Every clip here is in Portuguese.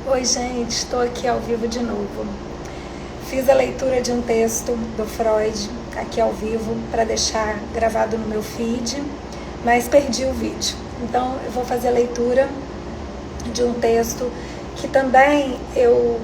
Oi, gente, estou aqui ao vivo de novo. Fiz a leitura de um texto do Freud aqui ao vivo para deixar gravado no meu feed, mas perdi o vídeo. Então eu vou fazer a leitura de um texto que também eu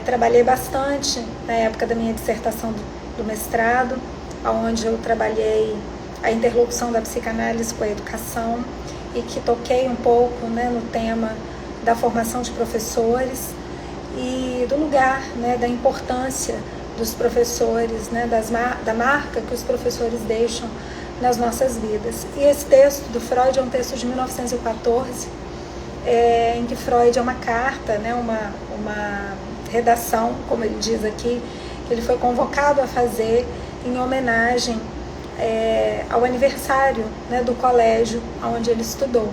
trabalhei bastante na época da minha dissertação do mestrado, onde eu trabalhei a interlocução da psicanálise com a educação e que toquei um pouco, no tema da formação de professores e do lugar, da importância dos professores, da marca que os professores deixam nas nossas vidas. E esse texto do Freud é um texto de 1914, em que Freud é uma carta, uma redação, como ele diz aqui, que ele foi convocado a fazer em homenagem ao aniversário do colégio onde ele estudou.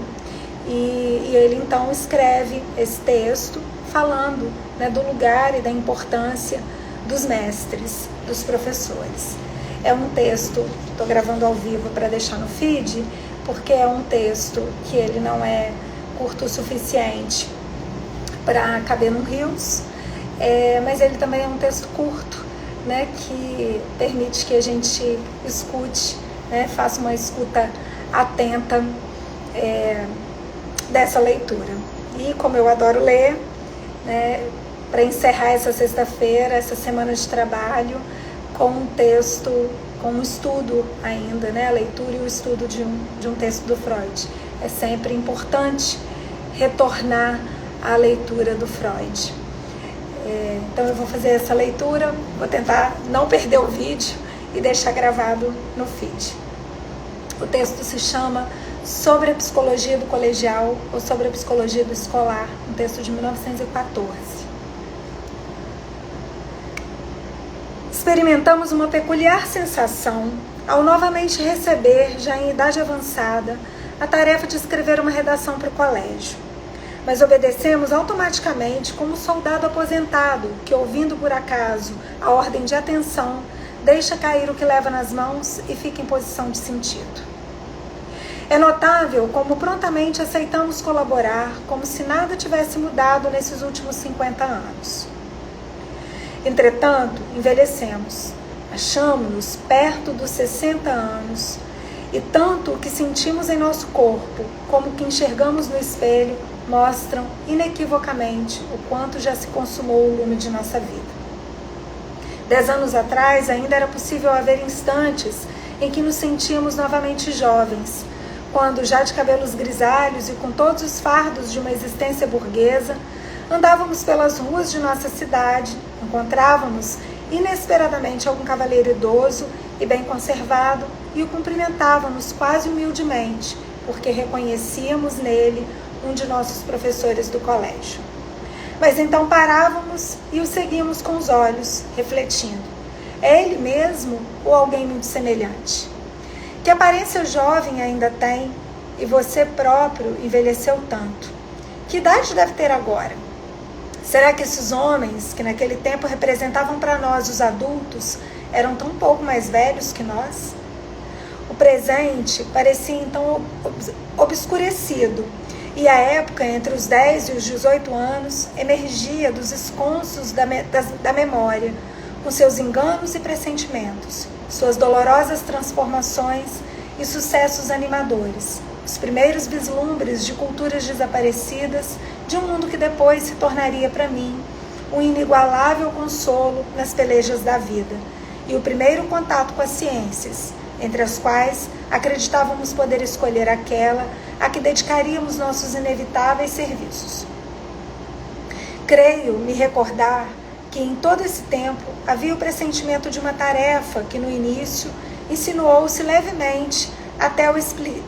E ele então escreve esse texto falando do lugar e da importância dos mestres, dos professores. É um texto, estou gravando ao vivo para deixar no feed, porque é um texto que ele não é curto o suficiente para caber no Reels, mas ele também é um texto curto, que permite que a gente escute, faça uma escuta atenta dessa leitura. E como eu adoro ler, para encerrar essa sexta-feira, essa semana de trabalho, com um texto, com um estudo ainda, a leitura e o estudo de um texto do Freud. É sempre importante retornar à leitura do Freud. Então eu vou fazer essa leitura, vou tentar não perder o vídeo e deixar gravado no feed. O texto se chama Sobre a Psicologia do Colegial ou Sobre a Psicologia do Escolar, um texto de 1914. Experimentamos uma peculiar sensação ao novamente receber, já em idade avançada, a tarefa de escrever uma redação para o colégio. Mas obedecemos automaticamente como um soldado aposentado que, ouvindo por acaso a ordem de atenção, deixa cair o que leva nas mãos e fica em posição de sentido. É notável como prontamente aceitamos colaborar, como se nada tivesse mudado nesses últimos 50 anos. Entretanto, envelhecemos, achamo-nos perto dos 60 anos, e tanto o que sentimos em nosso corpo, como o que enxergamos no espelho, mostram inequivocamente o quanto já se consumou o lume de nossa vida. 10 anos atrás, ainda era possível haver instantes em que nos sentíamos novamente jovens, quando, já de cabelos grisalhos e com todos os fardos de uma existência burguesa, andávamos pelas ruas de nossa cidade, encontrávamos inesperadamente algum cavalheiro idoso e bem conservado e o cumprimentávamos quase humildemente, porque reconhecíamos nele um de nossos professores do colégio. Mas então parávamos e o seguíamos com os olhos, refletindo. É ele mesmo ou alguém muito semelhante? Que aparência jovem ainda tem e você próprio envelheceu tanto? Que idade deve ter agora? Será que esses homens, que naquele tempo representavam para nós os adultos, eram tão pouco mais velhos que nós? O presente parecia então obscurecido, e a época entre os 10 e os 18 anos emergia dos esconsos da memória, com seus enganos e pressentimentos, suas dolorosas transformações e sucessos animadores, os primeiros vislumbres de culturas desaparecidas, de um mundo que depois se tornaria para mim um inigualável consolo nas pelejas da vida, e o primeiro contato com as ciências, entre as quais acreditávamos poder escolher aquela a que dedicaríamos nossos inevitáveis serviços. Creio me recordar que em todo esse tempo havia o pressentimento de uma tarefa que no início insinuou-se levemente até eu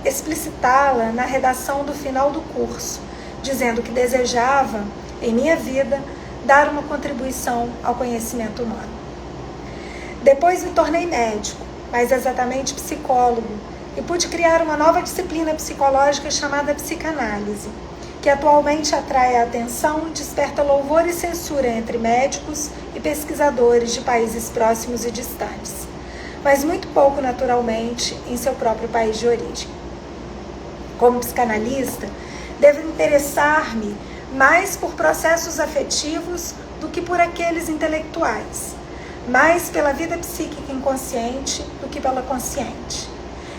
explicitá-la na redação do final do curso, dizendo que desejava, em minha vida, dar uma contribuição ao conhecimento humano. Depois me tornei médico, mais exatamente psicólogo, e pude criar uma nova disciplina psicológica chamada psicanálise, que atualmente atrai a atenção e desperta louvor e censura entre médicos e pesquisadores de países próximos e distantes, mas muito pouco naturalmente em seu próprio país de origem. Como psicanalista, devo interessar-me mais por processos afetivos do que por aqueles intelectuais, mais pela vida psíquica inconsciente do que pela consciente.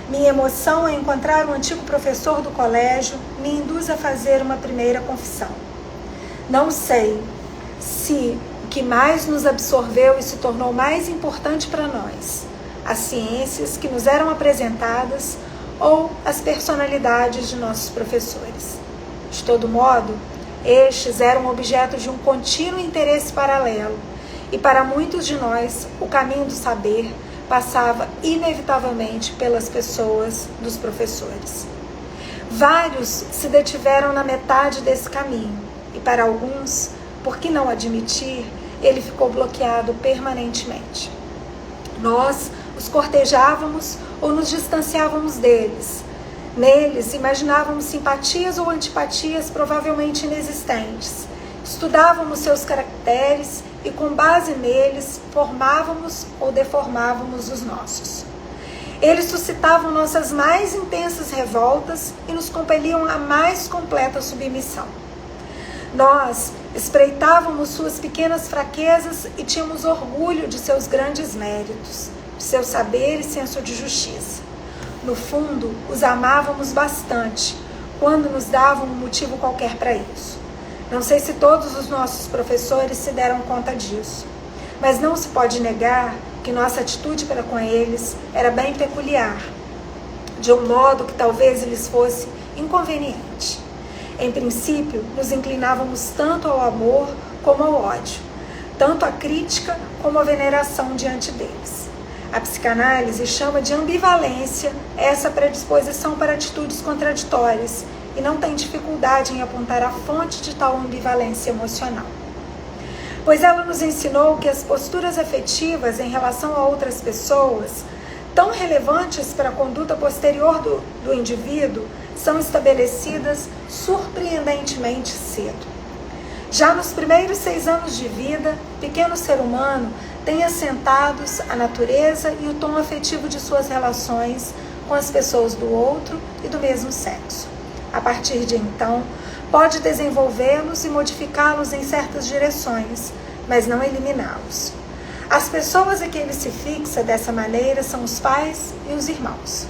Minha emoção em encontrar um antigo professor do colégio me induz a fazer uma primeira confissão. Não sei se o que mais nos absorveu e se tornou mais importante para nós, as ciências que nos eram apresentadas ou as personalidades de nossos professores. De todo modo, estes eram objeto de um contínuo interesse paralelo, e para muitos de nós, o caminho do saber passava inevitavelmente pelas pessoas dos professores. Vários se detiveram na metade desse caminho, e para alguns, por que não admitir, ele ficou bloqueado permanentemente. Nós os cortejávamos ou nos distanciávamos deles. Neles imaginávamos simpatias ou antipatias provavelmente inexistentes. Estudávamos seus caracteres e, com base neles, formávamos ou deformávamos os nossos. Eles suscitavam nossas mais intensas revoltas e nos compeliam à mais completa submissão. Nós espreitávamos suas pequenas fraquezas e tínhamos orgulho de seus grandes méritos, de seu saber e senso de justiça. No fundo, os amávamos bastante, quando nos davam um motivo qualquer para isso. Não sei se todos os nossos professores se deram conta disso, mas não se pode negar que nossa atitude para com eles era bem peculiar, de um modo que talvez lhes fosse inconveniente. Em princípio, nos inclinávamos tanto ao amor como ao ódio, tanto à crítica como à veneração diante deles. A psicanálise chama de ambivalência essa predisposição para atitudes contraditórias e não tem dificuldade em apontar a fonte de tal ambivalência emocional. Pois ela nos ensinou que as posturas afetivas em relação a outras pessoas, tão relevantes para a conduta posterior do indivíduo, são estabelecidas surpreendentemente cedo. Já nos primeiros 6 anos de vida, o pequeno ser humano tem assentados a natureza e o tom afetivo de suas relações com as pessoas do outro e do mesmo sexo. A partir de então, pode desenvolvê-los e modificá-los em certas direções, mas não eliminá-los. As pessoas a que ele se fixa dessa maneira são os pais e os irmãos.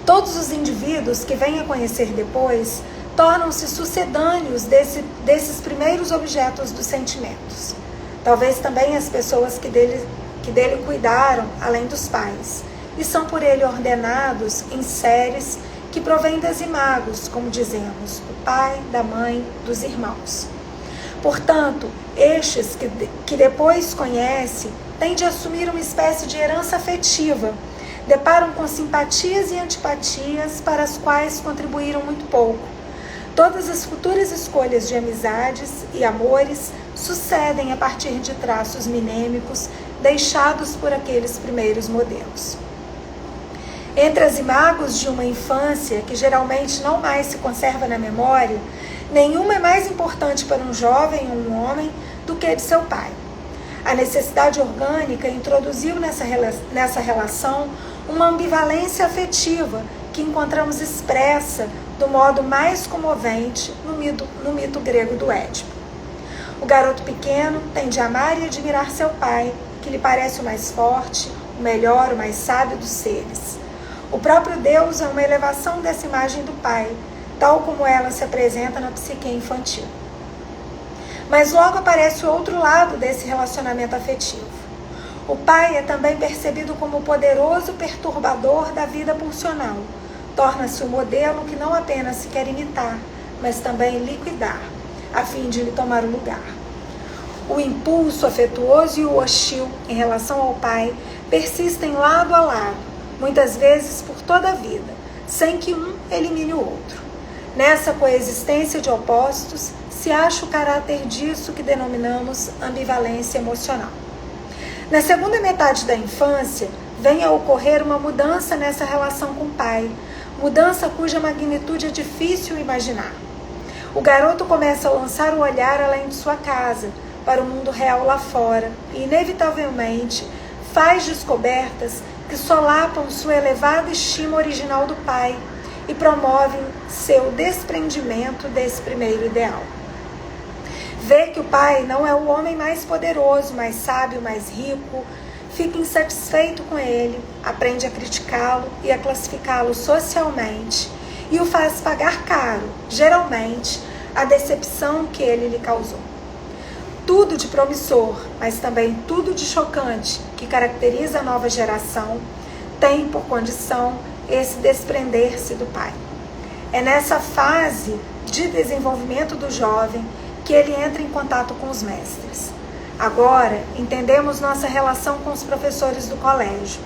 Todos os indivíduos que vêm a conhecer depois tornam-se sucedâneos desses primeiros objetos dos sentimentos. Talvez também as pessoas que dele cuidaram, além dos pais, e são por ele ordenados em séries que provém das imagos, como dizemos, do pai, da mãe, dos irmãos. Portanto, estes que depois conhece têm de assumir uma espécie de herança afetiva, deparam com simpatias e antipatias para as quais contribuíram muito pouco. Todas as futuras escolhas de amizades e amores sucedem a partir de traços minêmicos deixados por aqueles primeiros modelos. Entre as imagos de uma infância que geralmente não mais se conserva na memória, nenhuma é mais importante para um jovem ou um homem do que a de seu pai. A necessidade orgânica introduziu nessa relação uma ambivalência afetiva que encontramos expressa do modo mais comovente no mito grego do Édipo. O garoto pequeno tem de amar e admirar seu pai, que lhe parece o mais forte, o melhor, o mais sábio dos seres. O próprio Deus é uma elevação dessa imagem do pai, tal como ela se apresenta na psique infantil. Mas logo aparece o outro lado desse relacionamento afetivo. O pai é também percebido como o poderoso perturbador da vida pulsional. Torna-se um modelo que não apenas se quer imitar, mas também liquidar, a fim de lhe tomar o lugar. O impulso afetuoso e o hostil em relação ao pai persistem lado a lado, muitas vezes por toda a vida, sem que um elimine o outro. Nessa coexistência de opostos, se acha o caráter disso que denominamos ambivalência emocional. Na segunda metade da infância, vem a ocorrer uma mudança nessa relação com o pai, mudança cuja magnitude é difícil imaginar. O garoto começa a lançar o olhar além de sua casa, para o mundo real lá fora, e inevitavelmente faz descobertas que solapam sua elevada estima original do pai e promovem seu desprendimento desse primeiro ideal. Vê que o pai não é o homem mais poderoso, mais sábio, mais rico, fica insatisfeito com ele, aprende a criticá-lo e a classificá-lo socialmente e o faz pagar caro, geralmente, a decepção que ele lhe causou. Tudo de promissor, mas também tudo de chocante que caracteriza a nova geração tem por condição esse desprender-se do pai. É nessa fase de desenvolvimento do jovem que ele entra em contato com os mestres. Agora, entendemos nossa relação com os professores do colégio.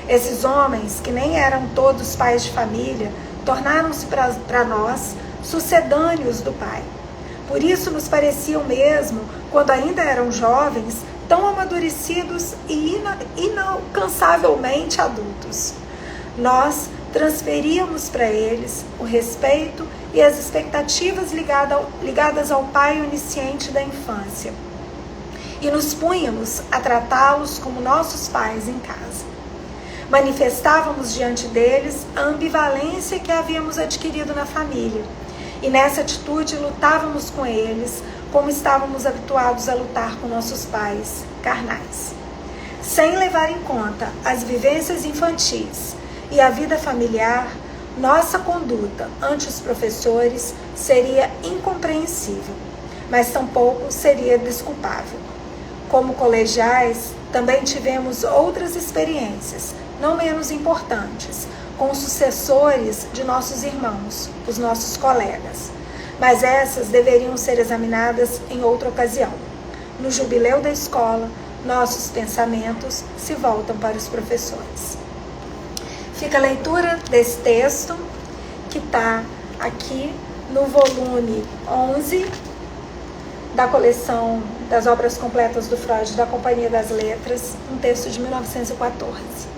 Esses homens, que nem eram todos pais de família, tornaram-se para nós sucedâneos do pai. Por isso nos pareciam mesmo, quando ainda eram jovens, tão amadurecidos e inalcançavelmente adultos. Nós transferíamos para eles o respeito e as expectativas ligadas ao pai onisciente da infância. E nos punhamos a tratá-los como nossos pais em casa. Manifestávamos diante deles a ambivalência que havíamos adquirido na família. E nessa atitude lutávamos com eles como estávamos habituados a lutar com nossos pais carnais. Sem levar em conta as vivências infantis e a vida familiar, nossa conduta ante os professores seria incompreensível, mas tampouco seria desculpável. Como colegiais, também tivemos outras experiências, não menos importantes, com sucessores de nossos irmãos, os nossos colegas. Mas essas deveriam ser examinadas em outra ocasião. No jubileu da escola, nossos pensamentos se voltam para os professores. Fica a leitura desse texto, que está aqui no volume 11 da coleção das obras completas do Freud, da Companhia das Letras, um texto de 1914.